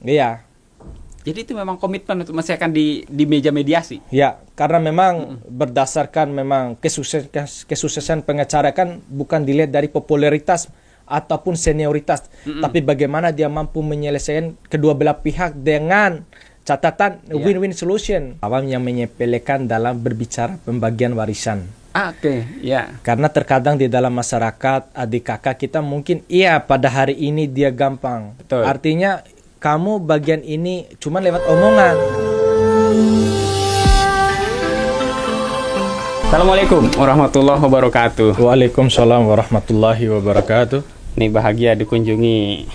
Iya. Jadi itu memang komitmen untuk menyelesaikan di meja mediasi. Ya, karena memang berdasarkan memang kesuksesan pengacara kan bukan dilihat dari popularitas ataupun senioritas, tapi bagaimana dia mampu menyelesaikan kedua belah pihak dengan catatan win-win solution. Awam yang menyepelekan dalam berbicara pembagian warisan. Oke, ya. Karena terkadang di dalam masyarakat adik kakak kita mungkin pada hari ini dia gampang. Betul. Artinya kamu bagian ini cuma lewat omongan. Assalamualaikum warahmatullahi wabarakatuh. Waalaikumsalam warahmatullahi wabarakatuh. Nih bahagia dikunjungi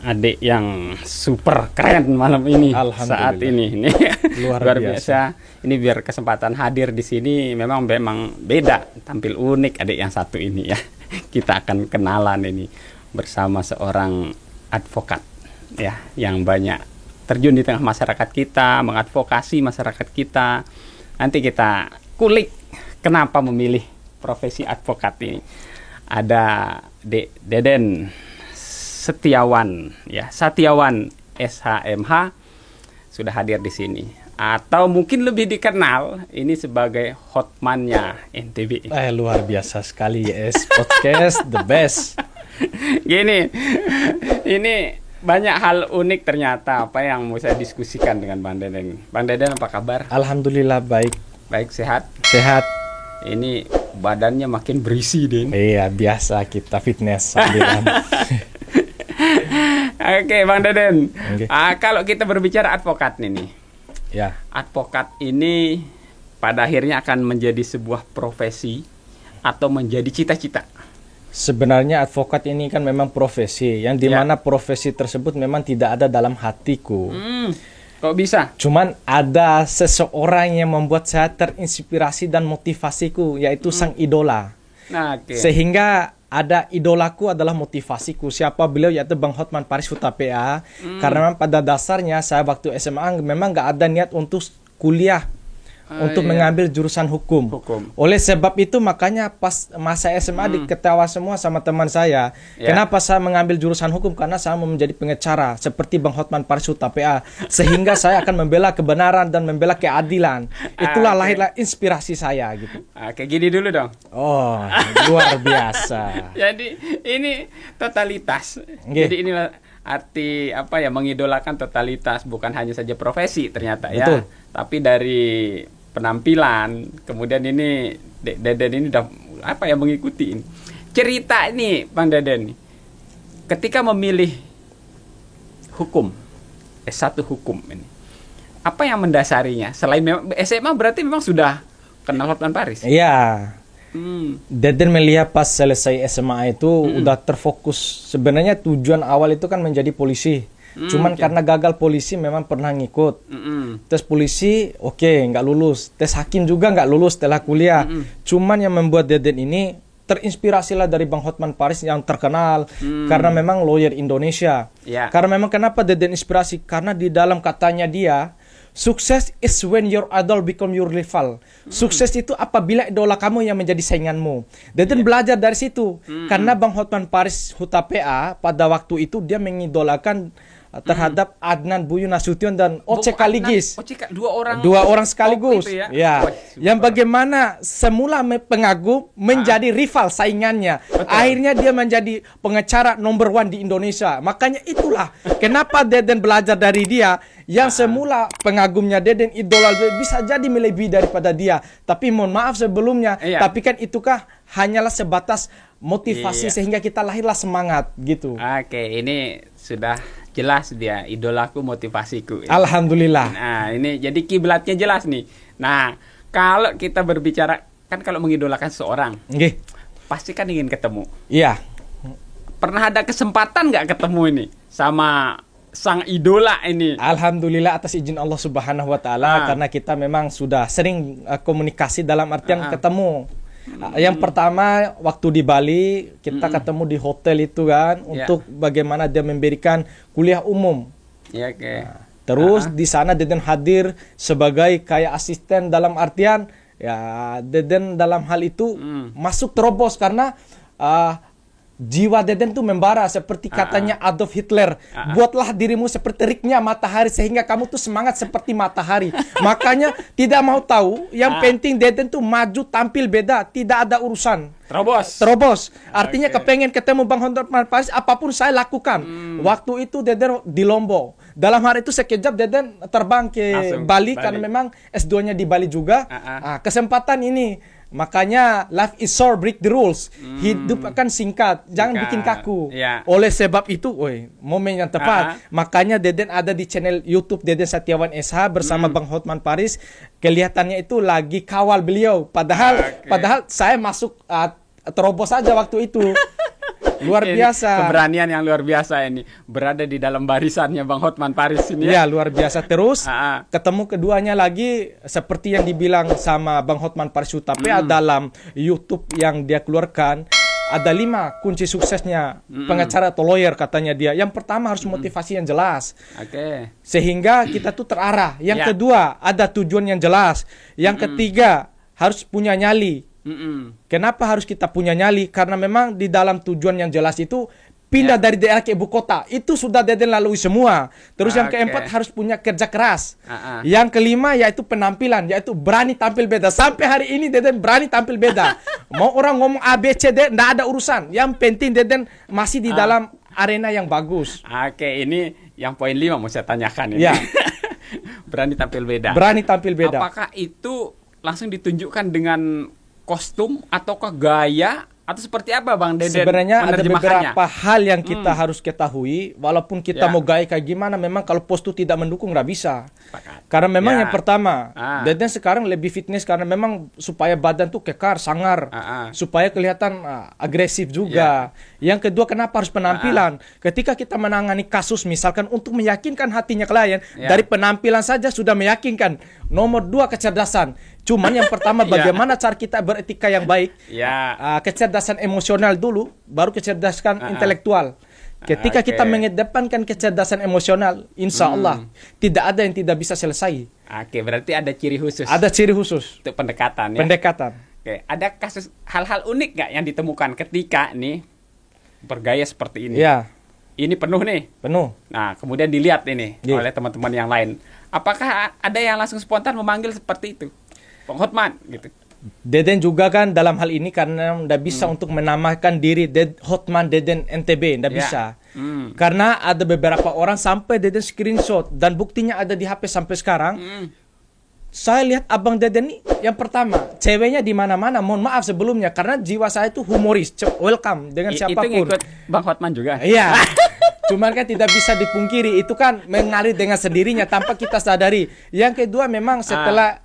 adik yang super keren malam ini. Saat ini. Nih luar biasa. Ini biar kesempatan hadir di sini memang beda, tampil unik adik yang satu ini ya. Kita akan kenalan ini bersama seorang advokat ya, yang banyak terjun di tengah masyarakat kita, mengadvokasi masyarakat kita. Nanti kita kulik kenapa memilih profesi advokat ini. Ada Deden Setiawan ya, Satiawan SHMH sudah hadir di sini. Atau mungkin lebih dikenal ini sebagai hotman-nya NTB. Luar biasa sekali yes, podcast the best. Gini, ini banyak hal unik ternyata apa yang mau saya diskusikan dengan Bang Deden. Bang Deden apa kabar? Alhamdulillah baik. Baik, sehat? Sehat. Ini badannya makin berisi, Den. Iya, biasa kita fitness sambilan. Oke, Bang Deden. Okay. Kalau kita berbicara advokat nih. Ya. Advokat ini pada akhirnya akan menjadi sebuah profesi atau menjadi cita-cita. Sebenarnya advokat ini kan memang profesi yang dimana profesi tersebut memang tidak ada dalam hatiku. Kok bisa? Cuman ada seseorang yang membuat saya terinspirasi dan motivasiku, yaitu sang idola. Nah, sehingga ada idolaku adalah motivasiku. Siapa beliau? Yaitu Bang Hotman Paris Hutapea. Karena memang pada dasarnya saya waktu SMA memang nggak ada niat untuk kuliah. Untuk mengambil jurusan hukum. Oleh sebab itu makanya pas masa SMA diketawa semua sama teman saya. Kenapa saya mengambil jurusan hukum? Karena saya mau menjadi pengacara seperti Bang Hotman Paris Hutapea. Sehingga saya akan membela kebenaran dan membela keadilan. Itulah lahirlah inspirasi saya gitu. Kayak gini dulu dong. Oh, luar biasa. Jadi ini totalitas. Jadi inilah arti apa ya, mengidolakan totalitas, bukan hanya saja profesi ternyata. Betul. Ya, tapi dari penampilan, kemudian ini Deden ini udah apa ya, mengikuti ini. Cerita ini Bang Deden, ketika memilih hukum, S1 hukum ini, apa yang mendasarinya? Selain SMA berarti memang sudah kenal Hotman Paris? Iya. Deden melihat pas selesai SMA itu udah terfokus. Sebenarnya tujuan awal itu kan menjadi polisi. Cuman karena gagal polisi memang pernah ngikut. Tes polisi nggak lulus. Tes hakim juga nggak lulus setelah kuliah. Cuman yang membuat Deden ini terinspirasilah dari Bang Hotman Paris yang terkenal. Karena memang lawyer Indonesia. Karena memang kenapa Deden inspirasi? Karena di dalam katanya dia, sukses is when your idol become your rival. Sukses itu apabila idola kamu yang menjadi sainganmu. Deden belajar dari situ. Karena Bang Hotman Paris Hutapea pada waktu itu dia mengidolakan terhadap Adnan Buyung Nasution dan Oce Kaligis. Dua orang sekaligus. Ya. Yang bagaimana semula pengagum menjadi rival saingannya. Betul. Akhirnya dia menjadi pengacara nomor 1 di Indonesia. Makanya itulah kenapa Deden belajar dari dia. Yang semula pengagumnya Deden, idola bisa jadi melebihi daripada dia. Tapi mohon maaf sebelumnya. Tapi kan itukah hanyalah sebatas motivasi sehingga kita lahirlah semangat gitu. Oke, ini sudah jelas dia idolaku, motivasiku. Alhamdulillah. Nah, ini jadi kiblatnya jelas nih. Nah, kalau kita berbicara kan kalau mengidolakan seseorang, pasti kan ingin ketemu. Iya. Pernah ada kesempatan nggak ketemu ini sama sang idola ini? Alhamdulillah atas izin Allah Subhanahu wa taala, karena kita memang sudah sering komunikasi dalam artian ketemu. Yang pertama waktu di Bali kita ketemu di hotel itu kan, untuk bagaimana dia memberikan kuliah umum. Terus di sana Deden hadir sebagai kayak asisten dalam artian ya Deden dalam hal itu masuk terobos karena jiwa Deden tuh membara seperti katanya Adolf Hitler. Buatlah dirimu seperti teriknya matahari sehingga kamu tuh semangat seperti matahari. Makanya tidak mau tahu, yang penting Deden tuh maju tampil beda, tidak ada urusan. Terobos. Artinya kepengen ketemu Bang Hotman Paris, apapun saya lakukan. Waktu itu Deden di Lombok. Dalam hari itu sekejap Deden terbang ke Bali karena memang S2-nya di Bali juga. Kesempatan ini. Makanya life is short, break the rules. Hidup akan singkat, jangan bikin kaku. Oleh sebab itu, momen yang tepat. Makanya Deden ada di channel YouTube Deden Setiawan SH bersama Bang Hotman Paris. Kelihatannya itu lagi kawal beliau. Padahal saya masuk terobos saja waktu itu. Luar biasa. Keberanian yang luar biasa ini. Berada di dalam barisannya Bang Hotman Paris ini. Ya, luar biasa. Terus ketemu keduanya lagi seperti yang dibilang sama Bang Hotman Paris tapi dalam YouTube yang dia keluarkan ada 5 kunci suksesnya pengacara atau lawyer katanya dia. Yang pertama harus motivasi yang jelas. Sehingga kita tuh terarah. Yang kedua ada tujuan yang jelas. Yang ketiga harus punya nyali. Kenapa harus kita punya nyali? Karena memang di dalam tujuan yang jelas itu pindah dari daerah ke ibu kota. Itu sudah Deden lalui semua. Terus yang keempat harus punya kerja keras. Yang kelima yaitu penampilan, yaitu berani tampil beda. Sampai hari ini Deden berani tampil beda. Mau orang ngomong A, B, C, D, nggak ada urusan. Yang penting Deden masih di dalam arena yang bagus. Ini yang poin 5 mau saya tanyakan ini. Berani tampil beda. Berani tampil beda. Apakah itu langsung ditunjukkan dengan kostum ataukah gaya atau seperti apa Bang Deden? Sebenarnya ada beberapa hal yang kita harus ketahui. Walaupun kita mau gaya kayak gimana, memang kalau postur tidak mendukung nggak bisa. Karena memang yang pertama, Deden sekarang lebih fitness karena memang supaya badan tuh kekar, sangar, supaya kelihatan agresif juga. Yang kedua, kenapa harus penampilan? Ketika kita menangani kasus misalkan untuk meyakinkan hatinya klien, dari penampilan saja sudah meyakinkan. Nomor 2, kecerdasan. Cuman yang pertama bagaimana cara kita beretika yang baik. Kecerdasan emosional dulu, baru kecerdasan intelektual. Ketika kita mengedepankan kecerdasan emosional, insya Allah tidak ada yang tidak bisa selesai. Berarti ada ciri khusus. Ada ciri khusus untuk pendekatan. Ada kasus hal-hal unik nggak yang ditemukan ketika nih bergaya seperti ini? Ini penuh nih. Nah, kemudian dilihat ini oleh teman-teman yang lain. Apakah ada yang langsung spontan memanggil seperti itu? Bang Hotman gitu. Deden juga kan dalam hal ini karena nggak bisa untuk menamakan diri Hotman Deden NTB, nggak bisa. Karena ada beberapa orang sampai Deden screenshot dan buktinya ada di HP sampai sekarang. Saya lihat Abang Deden nih, yang pertama ceweknya di mana-mana. Mohon maaf sebelumnya karena jiwa saya itu humoris, welcome dengan siapapun. Itu ngikut Bang Hotman juga. Iya. Cuman kan tidak bisa dipungkiri, itu kan mengalir dengan sendirinya tanpa kita sadari. Yang kedua memang setelah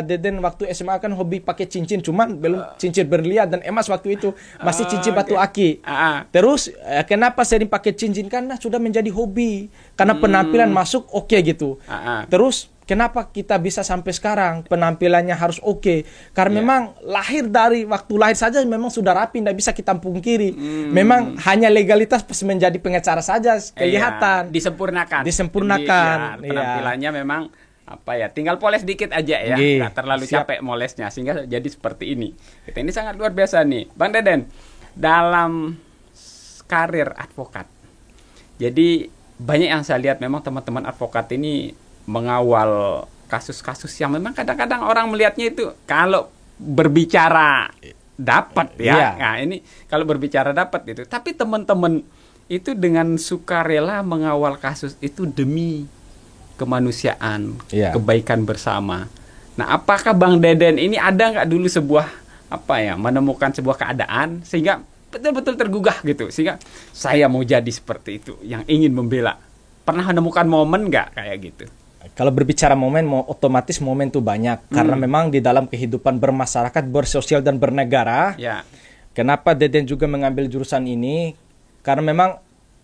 Deden waktu SMA kan hobi pakai cincin, cuman belum cincin berlian dan emas waktu itu, masih cincin batu aki. Terus kenapa sering pakai cincin? Karena sudah menjadi hobi, karena penampilan masuk oke gitu. Terus kenapa kita bisa sampai sekarang penampilannya harus oke? Karena memang lahir dari waktu lahir saja memang sudah rapi, tidak bisa kita pungkiri. Memang hanya legalitas pas menjadi pengacara saja kelihatan. Disempurnakan. Jadi, penampilannya memang tinggal poles dikit aja ya, nggak terlalu capek molesnya sehingga jadi seperti ini. Ini sangat luar biasa nih, Bang Deden. Dalam karir advokat, jadi banyak yang saya lihat memang teman-teman advokat ini mengawal kasus-kasus yang memang kadang-kadang orang melihatnya itu kalau berbicara dapat Nah, ini kalau berbicara dapat gitu. Tapi teman-teman itu dengan sukarela mengawal kasus itu demi kemanusiaan, kebaikan bersama. Nah, apakah Bang Deden ini ada nggak dulu sebuah menemukan sebuah keadaan sehingga betul-betul tergugah gitu, sehingga saya mau jadi seperti itu, yang ingin membela. Pernah menemukan momen nggak kayak gitu? Kalau berbicara momen, otomatis momen itu banyak. Karena memang di dalam kehidupan bermasyarakat, bersosial, dan bernegara. Kenapa Deden juga mengambil jurusan ini? Karena memang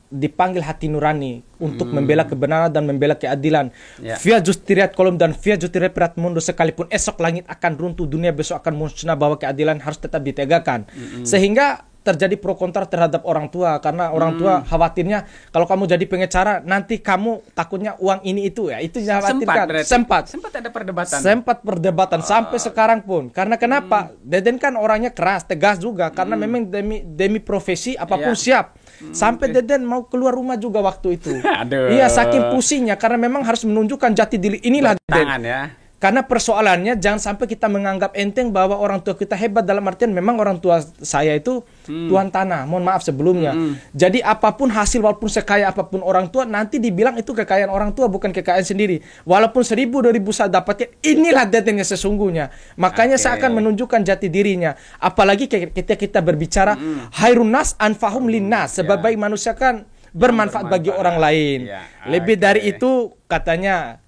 dipanggil hati nurani untuk membela kebenaran dan membela keadilan. Via justiriat kolom dan via justiriat pirat mundo, sekalipun esok langit akan runtuh, dunia besok akan musnah, bahwa keadilan harus tetap ditegakkan. Sehingga terjadi pro kontra terhadap orang tua karena orang tua khawatirnya kalau kamu jadi pengacara nanti kamu takutnya uang ini itu ya, itu dikhawatirkan. Sempat ada perdebatan. Sempat perdebatan sampai sekarang pun. Karena kenapa? Deden kan orangnya keras, tegas juga karena memang demi profesi apapun siap. Sampai Deden mau keluar rumah juga waktu itu. Iya, saking pusingnya karena memang harus menunjukkan jati diri. Inilah Deden. Ya. Karena persoalannya jangan sampai kita menganggap enteng bahwa orang tua kita hebat, dalam artian memang orang tua saya itu tuan tanah, mohon maaf sebelumnya. Jadi apapun hasil, walaupun sekaya apapun orang tua, nanti dibilang itu kekayaan orang tua, bukan kekayaan sendiri. Walaupun 1.000-2.000 saya dapatnya, inilah Dedennya sesungguhnya. Makanya saya akan menunjukkan jati dirinya. Apalagi ketika kita berbicara hairun nas anfahum linnas, sebaik manusia kan bermanfaat bagi orang lain. Lebih dari itu katanya,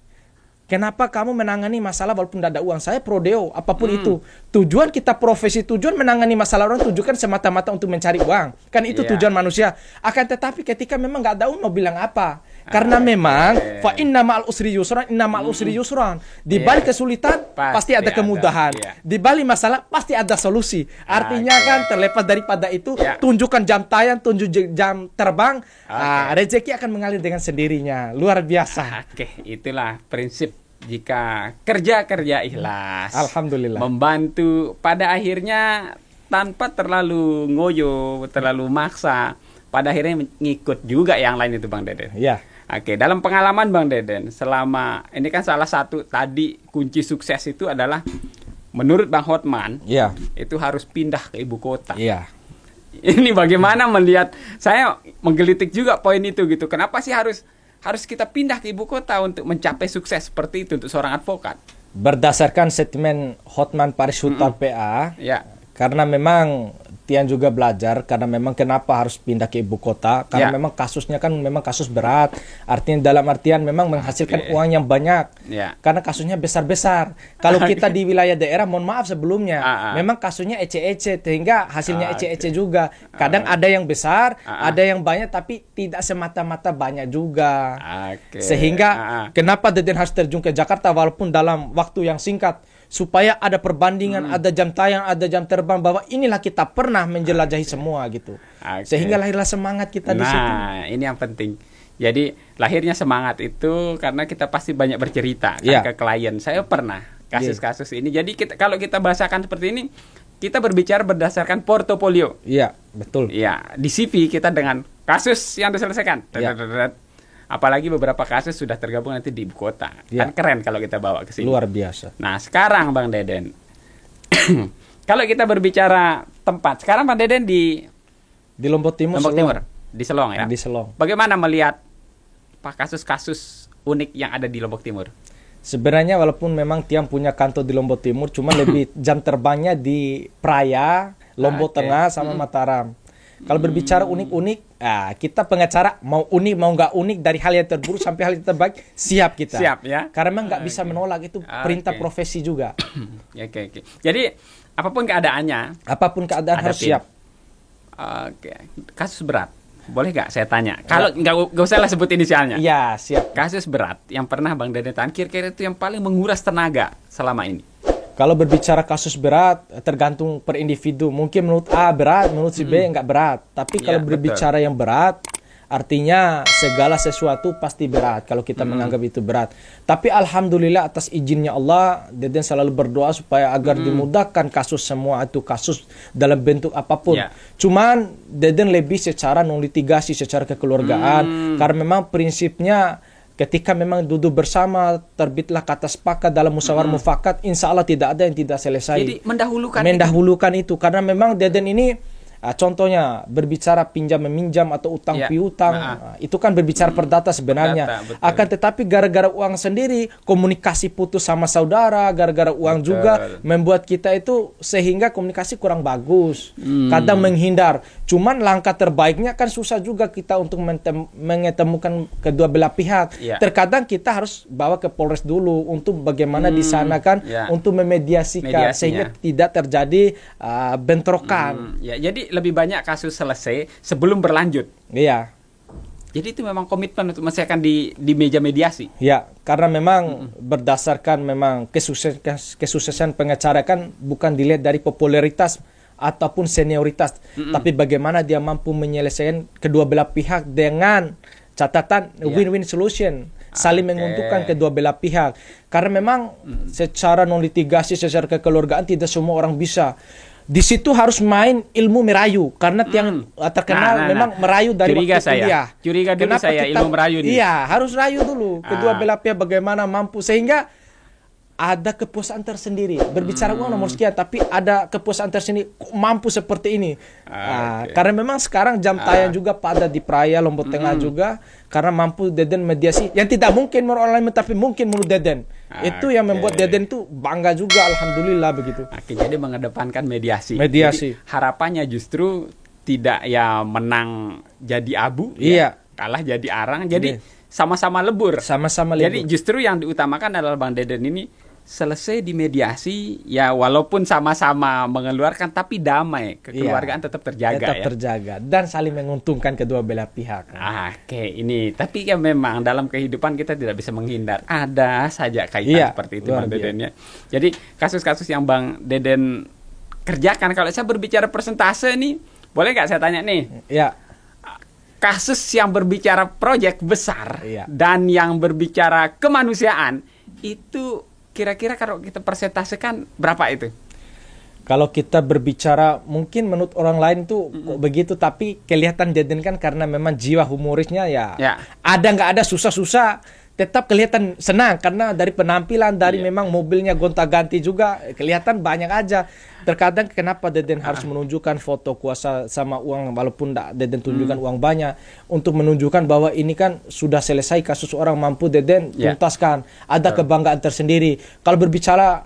kenapa kamu menangani masalah walaupun tidak ada uang? Saya prodeo, apapun itu. Tujuan kita profesi, tujuan menangani masalah orang, tujuan semata-mata untuk mencari uang. Kan itu tujuan manusia. Akan tetapi ketika memang nggak ada uang, mau bilang apa? Karena memang fa inna ma'al usri yusran, inna ma'al usri yusran. Di balik kesulitan pasti ada kemudahan. Di balik masalah pasti ada solusi. Artinya kan terlepas daripada itu, tunjukkan jam tayang, tunjuk jam terbang, rezeki akan mengalir dengan sendirinya. Luar biasa. Itulah prinsip. Jika kerja ikhlas, alhamdulillah, membantu pada akhirnya tanpa terlalu ngoyo, terlalu maksa, pada akhirnya ngikut juga yang lain itu Bang Deden. Iya. Dalam pengalaman Bang Deden, selama ini kan salah satu tadi kunci sukses itu adalah menurut Bang Hotman, itu harus pindah ke ibu kota. Iya. Ini bagaimana melihat, saya menggelitik juga poin itu gitu. Kenapa sih harus kita pindah ke ibu kota untuk mencapai sukses seperti itu untuk seorang advokat? Berdasarkan statement Hotman Paris Huttar PA, karena memang Tian juga belajar, karena memang kenapa harus pindah ke ibu kota, karena memang kasusnya kan memang kasus berat, artinya dalam artian memang menghasilkan uang yang banyak, karena kasusnya besar-besar. Kalau kita di wilayah daerah, mohon maaf sebelumnya, memang kasusnya ece-ece, sehingga hasilnya ece-ece juga. Kadang ada yang besar, ada yang banyak, tapi tidak semata-mata banyak juga. Sehingga kenapa Deden harus terjun ke Jakarta walaupun dalam waktu yang singkat, supaya ada perbandingan, ada jam tayang, ada jam terbang, bahwa inilah kita pernah menjelajahi semua gitu. Sehingga lahirlah semangat kita di situ. Nah, ini yang penting. Jadi lahirnya semangat itu karena kita pasti banyak bercerita kan, ke klien. Saya pernah kasus-kasus ini. Jadi kalau kita bahasakan seperti ini, kita berbicara berdasarkan portofolio. Iya, betul. Iya, di CV kita dengan kasus yang diselesaikan. Apalagi beberapa kasus sudah tergabung nanti di ibu kota. Kan keren kalau kita bawa ke sini. Luar biasa. Nah, sekarang Bang Deden, kalau kita berbicara tempat, sekarang Bang Deden di Lombok Timur, di Selong ya. Di Selong. Bagaimana melihat kasus-kasus unik yang ada di Lombok Timur? Sebenarnya walaupun memang Tiang punya kantor di Lombok Timur, cuma lebih jam terbangnya di Praia, Lombok Tengah sama Mataram. Kalau berbicara unik-unik, kita pengacara mau unik mau nggak unik, dari hal yang terburuk sampai hal yang terbaik, siap kita. Siap ya. Karena memang nggak bisa menolak, itu perintah profesi juga. Jadi apapun keadaannya, harus siap. Kasus berat, boleh nggak saya tanya? Kalau nggak usah lah sebut inisialnya. Iya, siap. Kasus berat yang pernah Bang Deden tahan, kira-kira itu yang paling menguras tenaga selama ini. Kalau berbicara kasus berat, tergantung per individu. Mungkin menurut A berat, menurut si B nggak berat. Tapi kalau berbicara yang berat, artinya segala sesuatu pasti berat kalau kita menganggap itu berat. Tapi alhamdulillah atas izinnya Allah, Deden selalu berdoa supaya agar dimudahkan kasus semua itu, kasus dalam bentuk apapun. Cuman Deden lebih secara non litigasi, secara kekeluargaan, karena memang prinsipnya ketika memang duduk bersama, terbitlah kata sepakat dalam musyawarah mufakat, insya Allah tidak ada yang tidak selesai. Jadi mendahulukan itu. Karena memang Deden ini, contohnya berbicara pinjam meminjam atau utang piutang, itu kan berbicara perdata sebenarnya. Akan tetapi gara-gara uang sendiri, komunikasi putus sama saudara, gara-gara uang juga membuat kita itu sehingga komunikasi kurang bagus. Kadang menghindar. Cuman langkah terbaiknya kan susah juga kita untuk mengetemukan kedua belah pihak. Terkadang kita harus bawa ke Polres dulu untuk bagaimana di sana kan untuk memediasikan sehingga tidak terjadi bentrokan. Jadi lebih banyak kasus selesai sebelum berlanjut. Iya. Jadi itu memang komitmen untuk menyelesaikan di meja mediasi. Ya, karena memang berdasarkan memang kesuksesan pengacara kan bukan dilihat dari popularitas ataupun senioritas, tapi bagaimana dia mampu menyelesaikan kedua belah pihak dengan catatan win-win solution, saling menguntungkan kedua belah pihak. Karena memang secara non litigasi, secara kekeluargaan tidak semua orang bisa. Di situ harus main ilmu merayu, karena yang terkenal memang merayu dari curiga waktu kuliah. Curiga dulu Kenapa saya ilmu merayu nih. Iya, harus rayu dulu kedua belah pihak bagaimana mampu, sehingga ada kepuasan tersendiri. Berbicara uang nomor sekian, tapi ada kepuasan tersendiri mampu seperti ini. Karena memang sekarang jam tayang juga pada di Praia Lombok Tengah juga, karena mampu Deden mediasi yang tidak mungkin menurut orang lain, tapi mungkin menurut Deden. Itu yang membuat Deden tuh bangga juga, alhamdulillah begitu. Jadi mengedepankan mediasi. Jadi, harapannya justru tidak ya menang jadi abu, kalah jadi arang, jadi sama-sama lebur. Sama-sama lebur. Jadi justru yang diutamakan adalah Bang Deden ini selesai di mediasi, ya walaupun sama-sama mengeluarkan, tapi damai, kekeluargaan tetap terjaga. Tetap terjaga dan saling menguntungkan kedua belah pihak. Ini tapi ya memang dalam kehidupan kita tidak bisa menghindar, ada saja kaitan seperti itu Bang Deden ya. Jadi kasus-kasus yang Bang Deden kerjakan, kalau saya berbicara persentase nih, boleh nggak saya tanya nih? Iya. Kasus yang berbicara proyek besar dan yang berbicara kemanusiaan itu kira-kira kalau kita persentasekan berapa itu? Kalau kita berbicara mungkin menurut orang lain tuh kok begitu, tapi kelihatan Deden kan karena memang jiwa humorisnya ada nggak ada susah-susah tetap kelihatan senang, karena dari penampilan, dari memang mobilnya gonta-ganti juga kelihatan banyak aja. Terkadang kenapa Deden harus menunjukkan foto kuasa sama uang, walaupun Deden tunjukkan uang banyak, untuk menunjukkan bahwa ini kan sudah selesai kasus orang mampu Deden tuntaskan. Ada kebanggaan tersendiri. Kalau berbicara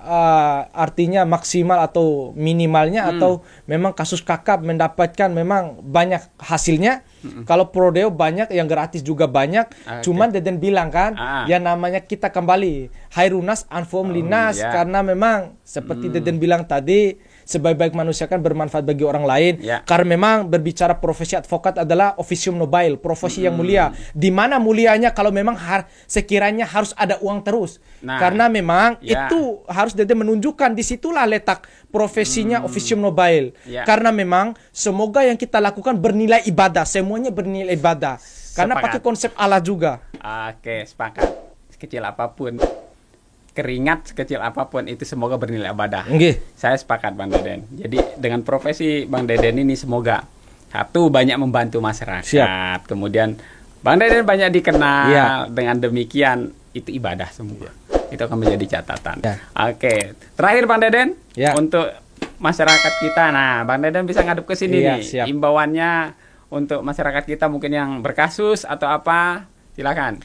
artinya maksimal atau minimalnya, atau memang kasus kakap mendapatkan memang banyak hasilnya. Kalau prodeo banyak, yang gratis juga banyak. Cuman Deden bilang kan, yang namanya kita kembali Hairunas Anfom Linas, karena memang seperti Deden bilang tadi, sebaik-baik manusia kan bermanfaat bagi orang lain. Karena memang berbicara profesi advokat adalah officium nobile, profesi yang mulia. Di mana mulianya kalau memang sekiranya harus ada uang terus. Karena memang itu harus Deden menunjukkan, disitulah letak profesinya officium nobile. Karena memang semoga yang kita lakukan bernilai ibadah, semuanya bernilai ibadah. Karena pakai konsep Allah juga. Sepakat. Sekecil apapun, keringat sekecil apapun itu semoga bernilai ibadah. Saya sepakat Bang Deden. Jadi dengan profesi Bang Deden ini semoga satu, banyak membantu masyarakat. Kemudian Bang Deden banyak dikenal. Dengan demikian itu ibadah semua. Itu akan menjadi catatan. Terakhir Bang Deden, untuk masyarakat kita. Nah, Bang Deden bisa ngadep ke sini nih. Imbauannya untuk masyarakat kita mungkin yang berkasus atau apa, silakan.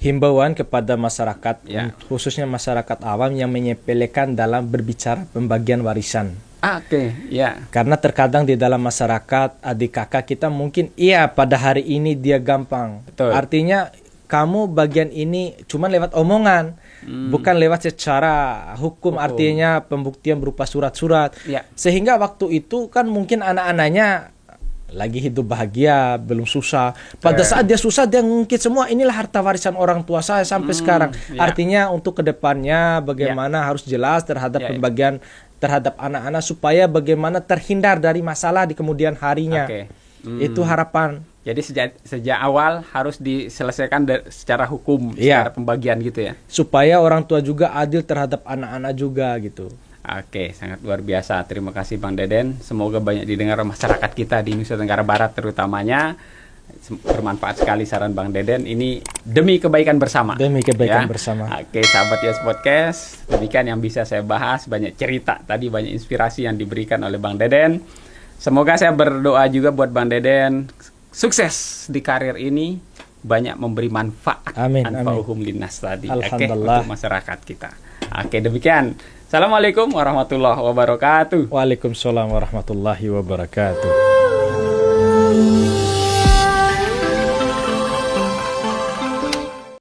Himbauan kepada masyarakat, khususnya masyarakat awam yang menyepelekan dalam berbicara pembagian warisan. Karena terkadang di dalam masyarakat adik kakak kita mungkin pada hari ini dia gampang. Artinya kamu bagian ini cuma lewat omongan, bukan lewat secara hukum. Artinya pembuktian berupa surat-surat. Sehingga waktu itu kan mungkin anak-anaknya lagi hidup bahagia, belum susah. Pada saat dia susah, dia ngungkit semua, inilah harta warisan orang tua saya sampai sekarang. Artinya untuk kedepannya bagaimana harus jelas terhadap pembagian terhadap anak-anak, supaya bagaimana terhindar dari masalah di kemudian harinya. Itu harapan. Jadi sejak awal harus diselesaikan secara hukum, secara pembagian gitu ya. Supaya orang tua juga adil terhadap anak-anak juga gitu. Sangat luar biasa. Terima kasih Bang Deden. Semoga banyak didengar masyarakat kita di Nusa Tenggara Barat terutamanya. Bermanfaat sekali saran Bang Deden. Ini demi kebaikan bersama. Demi kebaikan bersama. Sahabat Yes Podcast, demikian yang bisa saya bahas. Banyak cerita tadi, banyak inspirasi yang diberikan oleh Bang Deden. Semoga saya berdoa juga buat Bang Deden sukses di karir ini, banyak memberi manfaat. Anfa'uhum linnas tadi. Untuk masyarakat kita. Demikian. Assalamualaikum warahmatullahi wabarakatuh. Waalaikumsalam warahmatullahi wabarakatuh.